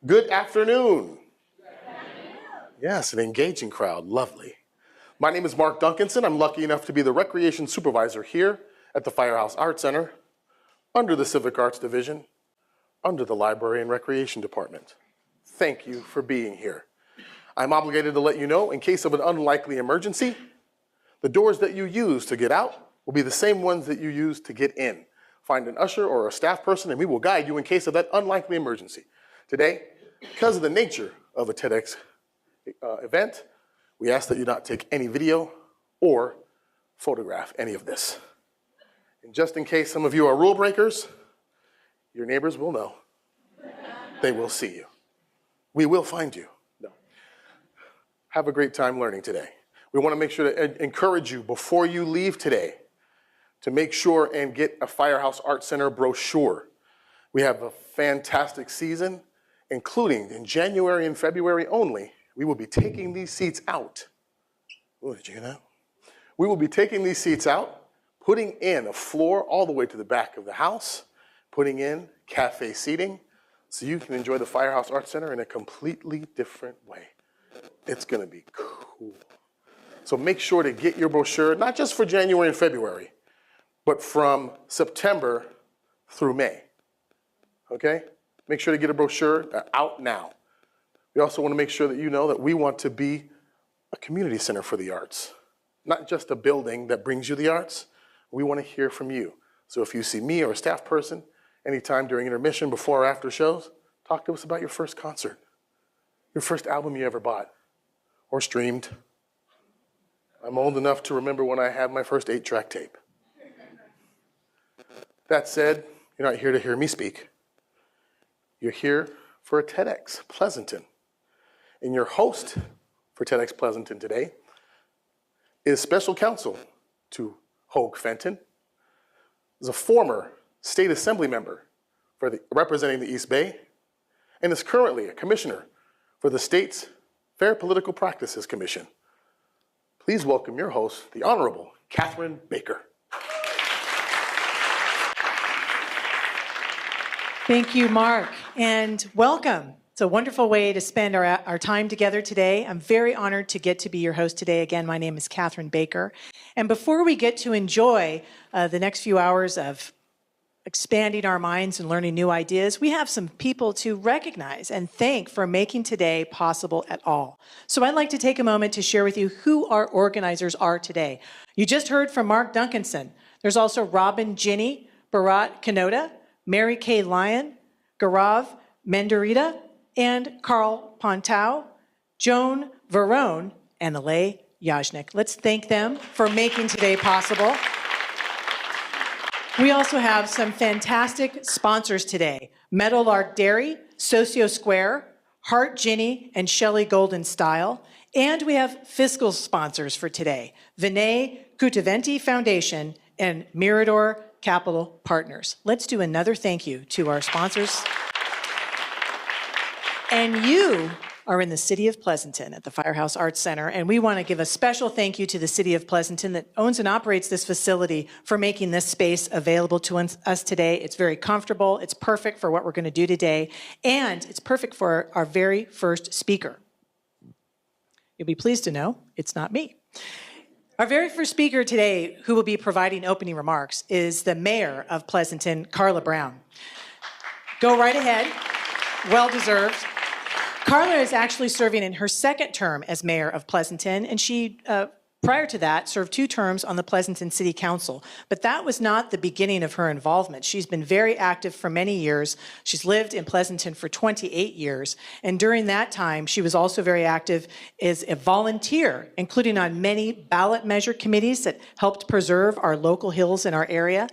Good afternoon. Yes, an engaging crowd, lovely. My name is Mark Duncanson. I'm lucky enough to be the recreation supervisor here at the Firehouse Art Center, under the Civic Arts Division, under the Library and Recreation Department. Thank you for being here. I'm obligated to let you know, in case of an unlikely emergency, the doors that you use to get out will be the same ones that you use to get in. Find an usher or a staff person and we will guide you in case of that unlikely emergency. Today, because of the nature of a TEDx event, we ask that you not take any video or photograph any of this. And just in case some of you are rule breakers, your neighbors will know. They will see you. We will find you. No. Have a great time learning today. We want to make sure to encourage you before you leave today to make sure and get a Firehouse Art Center brochure. We have a fantastic season, including in January and February only. We will be taking these seats out. Oh, did you hear that? We will be taking these seats out, putting in a floor all the way to the back of the house, putting in cafe seating, so you can enjoy the Firehouse Art Center in a completely different way. It's gonna be cool. So make sure to get your brochure, not just for January and February, but from September through May, okay? Make sure to get a brochure out now. We also want to make sure that you know that we want to be a community center for the arts, not just a building that brings you the arts. We want to hear from you. So if you see me or a staff person anytime during intermission, before or after shows, talk to us about your first concert, your first album you ever bought or streamed. I'm old enough to remember when I had my first 8-track tape. That said, you're not here to hear me speak. You're here for a TEDx Pleasanton. And your host for TEDx Pleasanton today is special counsel to Hogue Fenton, is a former state assembly member representing the East Bay, and is currently a commissioner for the state's Fair Political Practices Commission. Please welcome your host, the Honorable Catherine Baker. Thank you, Mark, and welcome. It's a wonderful way to spend our time together today. I'm very honored to get to be your host today. Again, my name is Catherine Baker. And before we get to enjoy the next few hours of expanding our minds and learning new ideas, we have some people to recognize and thank for making today possible at all. So I'd like to take a moment to share with you who our organizers are today. You just heard from Mark Duncanson. There's also Robin Ginny, Bharat Kanoda, Mary Kay Lyon, Gaurav Mendarita, and Carl Pontau, Joan Verone, and Alay Yajnik. Let's thank them for making today possible. We also have some fantastic sponsors today. Meadowlark Dairy, Socio Square, Heart Ginny, and Shelley Golden Style. And we have fiscal sponsors for today. Vinay Kutaventi Foundation and Mirador Capital Partners. Let's do another thank you to our sponsors. And you are in the city of Pleasanton at the Firehouse Arts Center, and we want to give a special thank you to the city of Pleasanton that owns and operates this facility for making this space available to us today. It's very comfortable, it's perfect for what we're going to do today, and it's perfect for our very first speaker. You'll be pleased to know it's not me. Our very first speaker today, who will be providing opening remarks, is the mayor of Pleasanton, Carla Brown. Go right ahead. Well deserved. Carla is actually serving in her second term as mayor of Pleasanton, and she, prior to that, served 2 terms on the Pleasanton City Council. But that was not the beginning of her involvement. She's been very active for many years. She's lived in Pleasanton for 28 years, and during that time, she was also very active as a volunteer, including on many ballot measure committees that helped preserve our local hills in our area.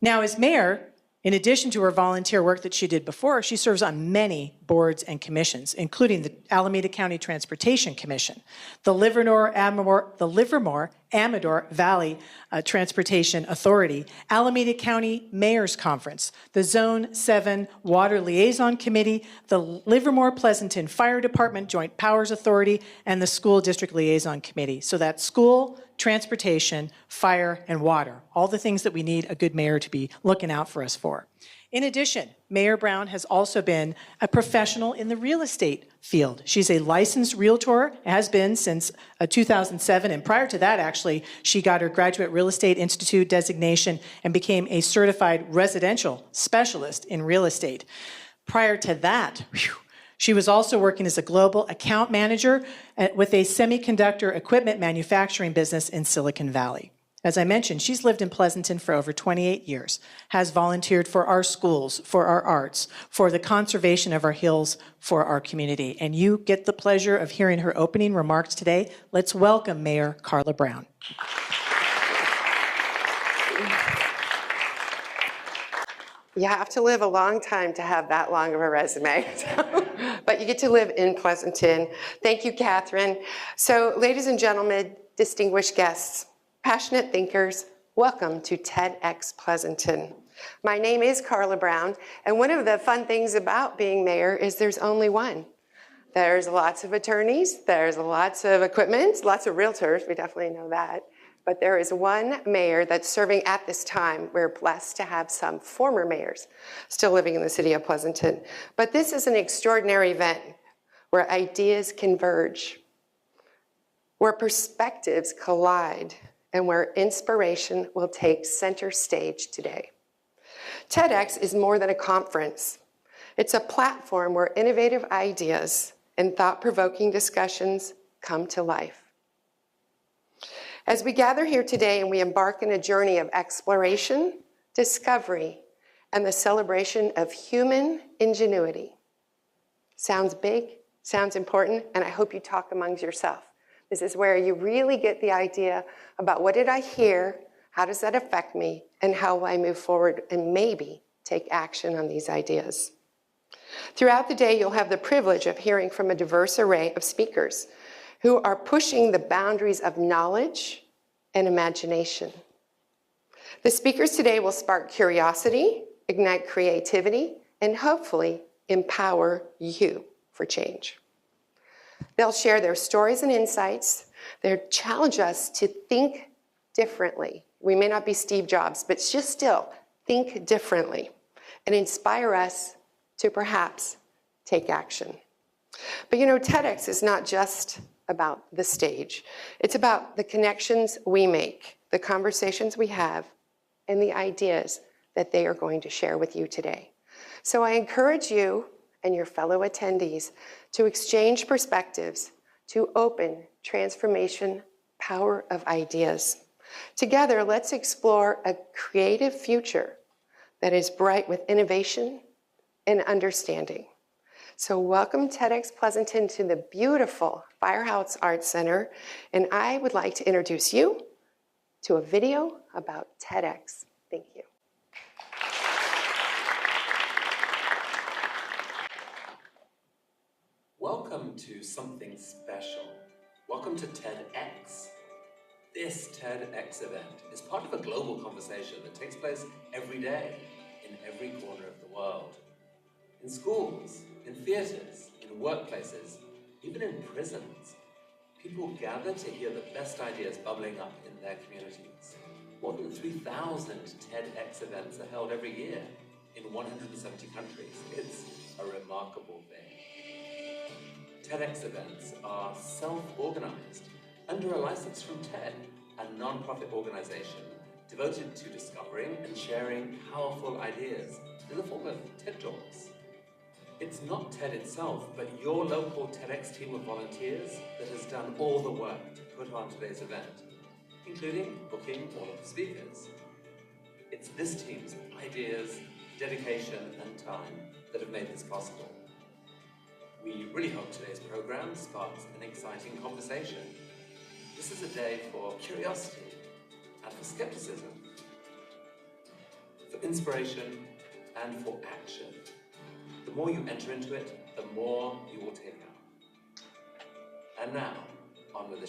Now, as mayor, in addition to her volunteer work that she did before, she serves on many boards and commissions, including the Alameda County Transportation Commission, the Livermore Amador Valley Transportation Authority, Alameda County Mayor's Conference, the Zone 7 Water Liaison Committee, the Livermore Pleasanton Fire Department Joint Powers Authority, and the School District Liaison Committee. So that's school, transportation, fire, and water, all the things that we need a good mayor to be looking out for us for. In addition, Mayor Brown has also been a professional in the real estate field. She's a licensed realtor, has been since 2007, and prior to that, actually, she got her Graduate Real Estate Institute designation and became a certified residential specialist in real estate. Prior to that, she was also working as a global account manager with a semiconductor equipment manufacturing business in Silicon Valley. As I mentioned, she's lived in Pleasanton for over 28 years, has volunteered for our schools, for our arts, for the conservation of our hills, for our community. And you get the pleasure of hearing her opening remarks today. Let's welcome Mayor Carla Brown. You have to live a long time to have that long of a resume, but you get to live in Pleasanton. Thank you, Catherine. So, ladies and gentlemen, distinguished guests, passionate thinkers, welcome to TEDx Pleasanton. My name is Carla Brown, and one of the fun things about being mayor is there's only one. There's lots of attorneys, there's lots of equipment, lots of realtors, we definitely know that. But there is one mayor that's serving at this time. We're blessed to have some former mayors still living in the city of Pleasanton. But this is an extraordinary event where ideas converge, where perspectives collide, and where inspiration will take center stage today. TEDx is more than a conference. It's a platform where innovative ideas and thought-provoking discussions come to life. As we gather here today and we embark on a journey of exploration, discovery, and the celebration of human ingenuity. Sounds big, sounds important, and I hope you talk amongst yourself. This is where you really get the idea about what did I hear, how does that affect me, and how will I move forward and maybe take action on these ideas. Throughout the day, you'll have the privilege of hearing from a diverse array of speakers who are pushing the boundaries of knowledge and imagination. The speakers today will spark curiosity, ignite creativity, and hopefully empower you for change. They'll share their stories and insights. They'll challenge us to think differently. We may not be Steve Jobs, but just still think differently and inspire us to perhaps take action. But you know, TEDx is not just about the stage. It's about the connections we make, the conversations we have, and the ideas that they are going to share with you today. So I encourage you and your fellow attendees to exchange perspectives, to open transformation, power of ideas. Together, let's explore a creative future that is bright with innovation and understanding. So welcome TEDx Pleasanton to the beautiful Firehouse Arts Center, and I would like to introduce you to a video about TEDx. Thank you. Welcome to something special. Welcome to TEDx. This TEDx event is part of a global conversation that takes place every day in every corner of the world. In schools, in theaters, in workplaces, even in prisons, people gather to hear the best ideas bubbling up in their communities. More than 3,000 TEDx events are held every year in 170 countries. It's a remarkable thing. TEDx events are self-organized under a license from TED, a non-profit organization devoted to discovering and sharing powerful ideas in the form of TED Talks. It's not TED itself, but your local TEDx team of volunteers that has done all the work to put on today's event, including booking all of the speakers. It's this team's ideas, dedication, and time that have made this possible. We really hope today's program sparks an exciting conversation. This is a day for curiosity and for skepticism, for inspiration and for action. The more you enter into it, the more you will take out. And now, on with the show.